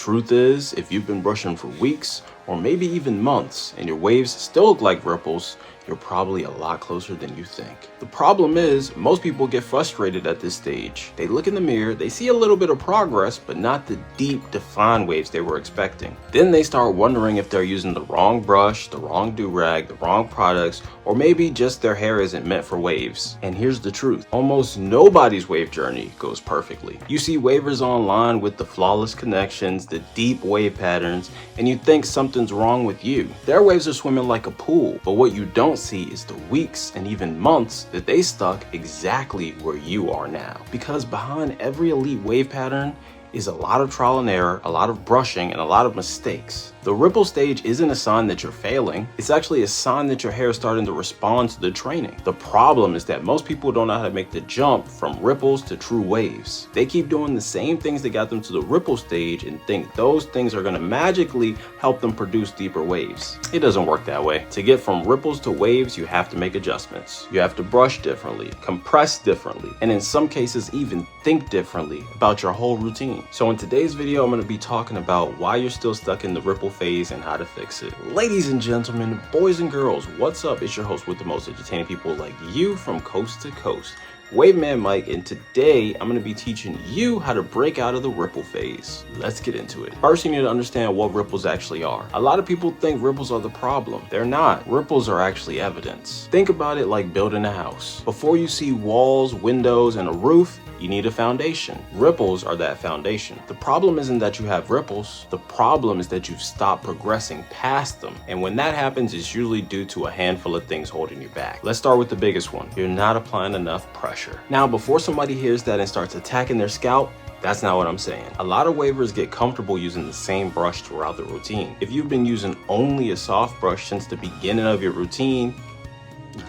Truth is, if you've been brushing for weeks or maybe even months and your waves still look like ripples, you're probably a lot closer than you think. The problem is, most people get frustrated at this stage. They look in the mirror, they see a little bit of progress, but not the deep, defined waves they were expecting. Then they start wondering if they're using the wrong brush, the wrong Durag, the wrong products, or maybe just their hair isn't meant for waves. And here's the truth, almost nobody's wave journey goes perfectly. You see wavers online with the flawless connections, the deep wave patterns, and you think something's wrong with you. Their waves are swimming like a pool, but what you don't see is the weeks and even months that they stuck exactly where you are now. Because behind every elite wave pattern is a lot of trial and error, a lot of brushing, and a lot of mistakes. The ripple stage isn't a sign that you're failing, it's actually a sign that your hair is starting to respond to the training. The problem is that most people don't know how to make the jump from ripples to true waves. They keep doing the same things that got them to the ripple stage and think those things are gonna magically help them produce deeper waves. It doesn't work that way. To get from ripples to waves, you have to make adjustments. You have to brush differently, compress differently, and in some cases even think differently about your whole routine. So in today's video, I'm going to be talking about why you're still stuck in the ripple phase and how to fix it. Ladies and gentlemen, boys and girls, what's up? It's your host with the most entertaining people like you from coast to coast, Wave Man Mike, and today I'm going to be teaching you how to break out of the ripple phase. Let's get into it. First, you need to understand what ripples actually are. A lot of people think ripples are the problem. They're not. Ripples are actually evidence. Think about it like building a house. Before you see walls, windows, and a roof, you need a foundation. Ripples are that foundation. The problem isn't that you have ripples. The problem is that you've stopped progressing past them. And when that happens, it's usually due to a handful of things holding you back. Let's start with the biggest one. You're not applying enough pressure. Now, before somebody hears that and starts attacking their scalp, that's not what I'm saying. A lot of wavers get comfortable using the same brush throughout the routine. If you've been using only a soft brush since the beginning of your routine,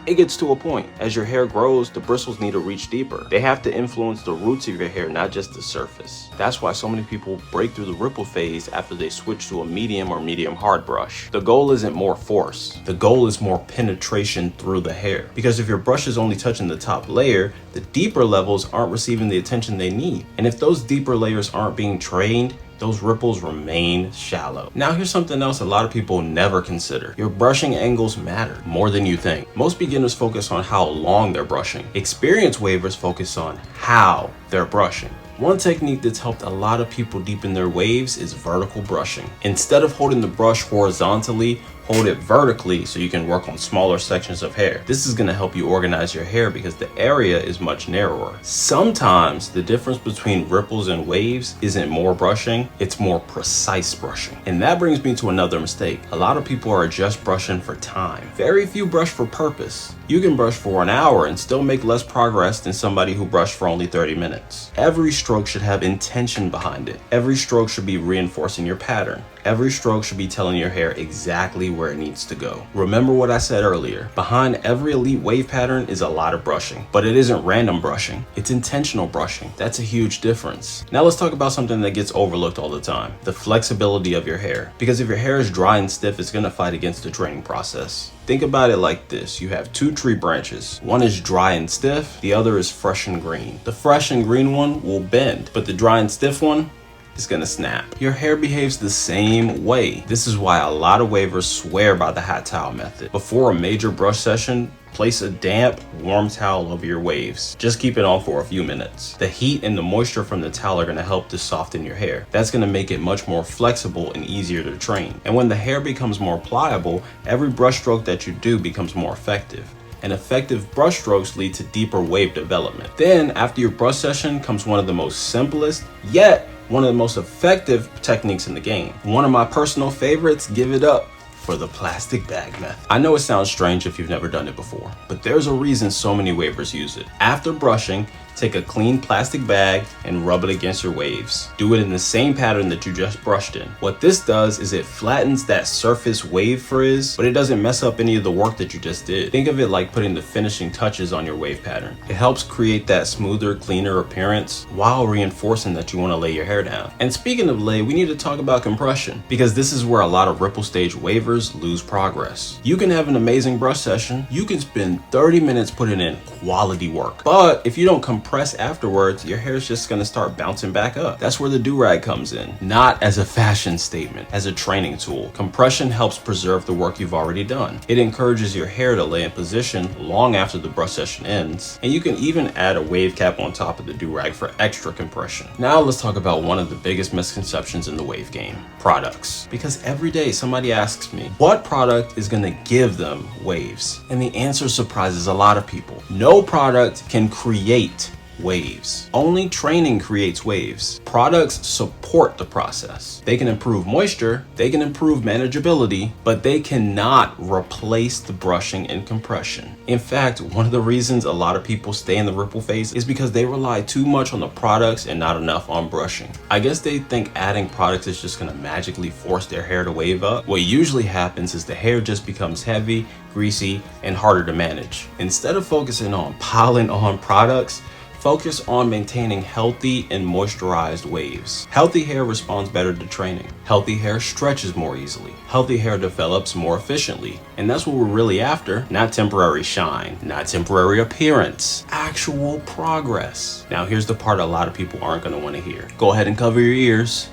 it gets to a point. As your hair grows, the bristles need to reach deeper. They have to influence the roots of your hair, not just the surface. That's why so many people break through the ripple phase after they switch to a medium or medium hard brush. The goal isn't more force. The goal is more penetration through the hair. Because if your brush is only touching the top layer, the deeper levels aren't receiving the attention they need. And if those deeper layers aren't being trained, those ripples remain shallow. Now here's something else a lot of people never consider. Your brushing angles matter more than you think. Most beginners focus on how long they're brushing. Experienced wavers focus on how they're brushing. One technique that's helped a lot of people deepen their waves is vertical brushing. Instead of holding the brush horizontally, hold it vertically so you can work on smaller sections of hair. This is going to help you organize your hair because the area is much narrower. Sometimes the difference between ripples and waves isn't more brushing, it's more precise brushing. And that brings me to another mistake. A lot of people are just brushing for time. Very few brush for purpose. You can brush for an hour and still make less progress than somebody who brushed for only 30 minutes. Every stroke should have intention behind it. Every stroke should be reinforcing your pattern. Every stroke should be telling your hair exactly where it needs to go. Remember what I said earlier. Behind every elite wave pattern is a lot of brushing, but it isn't random brushing. It's intentional brushing. That's a huge difference. Now let's talk about something that gets overlooked all the time, the flexibility of your hair. Because if your hair is dry and stiff, it's gonna fight against the training process. Think about it like this. You have two tree branches. One is dry and stiff, the other is fresh and green. The fresh and green one will bend, but the dry and stiff one, it's gonna snap. Your hair behaves the same way. This is why a lot of wavers swear by the hot towel method. Before a major brush session, place a damp, warm towel over your waves. Just keep it on for a few minutes. The heat and the moisture from the towel are gonna help to soften your hair. That's gonna make it much more flexible and easier to train. And when the hair becomes more pliable, every brush stroke that you do becomes more effective. And effective brush strokes lead to deeper wave development. Then, after your brush session comes one of the most simplest, yet one of the most effective techniques in the game. One of my personal favorites, give it up for the plastic bag method. I know it sounds strange if you've never done it before, but there's a reason so many wavers use it. After brushing, take a clean plastic bag and rub it against your waves. Do it in the same pattern that you just brushed in. What this does is it flattens that surface wave frizz, but it doesn't mess up any of the work that you just did. Think of it like putting the finishing touches on your wave pattern. It helps create that smoother, cleaner appearance while reinforcing that you want to lay your hair down. And speaking of lay, we need to talk about compression, because this is where a lot of ripple stage wavers lose progress. You can have an amazing brush session. You can spend 30 minutes putting in quality work, but if you don't compress compress afterwards, your hair is just gonna start bouncing back up. That's where the Durag comes in. Not as a fashion statement, as a training tool. Compression helps preserve the work you've already done. It encourages your hair to lay in position long after the brush session ends, and you can even add a wave cap on top of the Durag for extra compression. Now let's talk about one of the biggest misconceptions in the wave game: products. Because every day somebody asks me, what product is gonna give them waves? And the answer surprises a lot of people. No product can create waves. Only training creates waves. Products support the process. They can improve moisture, they can improve manageability, but they cannot replace the brushing and compression. In fact, one of the reasons a lot of people stay in the ripple phase is because they rely too much on the products and not enough on brushing. I guess they think adding products is just gonna magically force their hair to wave up. What usually happens is the hair just becomes heavy, greasy, and harder to manage. Instead of focusing on piling on products, focus on maintaining healthy and moisturized waves. Healthy hair responds better to training. Healthy hair stretches more easily. Healthy hair develops more efficiently. And that's what we're really after. Not temporary shine, not temporary appearance, actual progress. Now here's the part a lot of people aren't gonna wanna hear. Go ahead and cover your ears.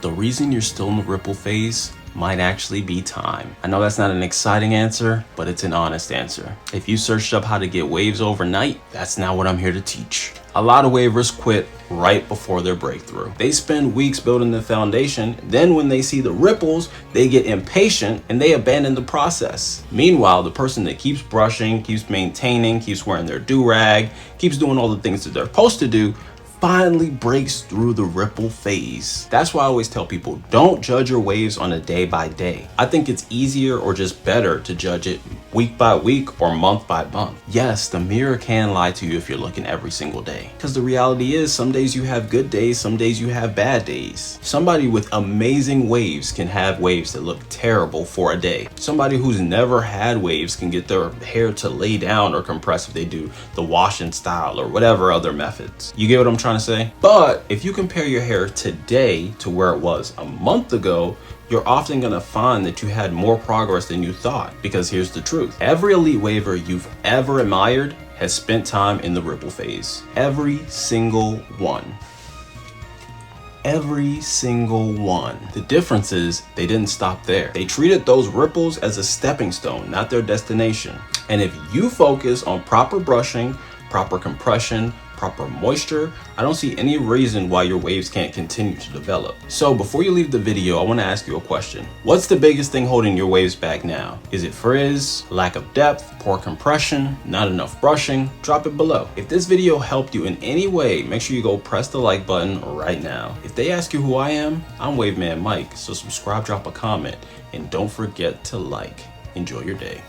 The reason you're still in the ripple phase might actually be time. I know that's not an exciting answer, but it's an honest answer. If you searched up how to get waves overnight, that's not what I'm here to teach. A lot of wavers quit right before their breakthrough. They spend weeks building the foundation, then when they see the ripples, they get impatient and they abandon the process. Meanwhile, the person that keeps brushing, keeps maintaining, keeps wearing their do-rag, keeps doing all the things that they're supposed to do, finally breaks through the ripple phase. That's why I always tell people, don't judge your waves on a day by day. I think it's easier or just better to judge it week by week or month by month. Yes, the mirror can lie to you if you're looking every single day. Because the reality is, some days you have good days, some days you have bad days. Somebody with amazing waves can have waves that look terrible for a day. Somebody who's never had waves can get their hair to lay down or compress if they do the wash and style or whatever other methods. You get what I'm trying to say? But if you compare your hair today to where it was a month ago, you're often gonna find that you had more progress than you thought. Because here's the truth. Every elite waver you've ever admired has spent time in the ripple phase. Every single one. Every single one. The difference is they didn't stop there. They treated those ripples as a stepping stone, not their destination. And if you focus on proper brushing, proper compression, proper moisture, I don't see any reason why your waves can't continue to develop. So before you leave the video, I want to ask you a question. What's the biggest thing holding your waves back now? Is it frizz, lack of depth, poor compression, not enough brushing? Drop it below. If this video helped you in any way, make sure you go press the like button right now. If they ask you who I am, I'm Waveman Mike, so subscribe, drop a comment, and don't forget to like. Enjoy your day.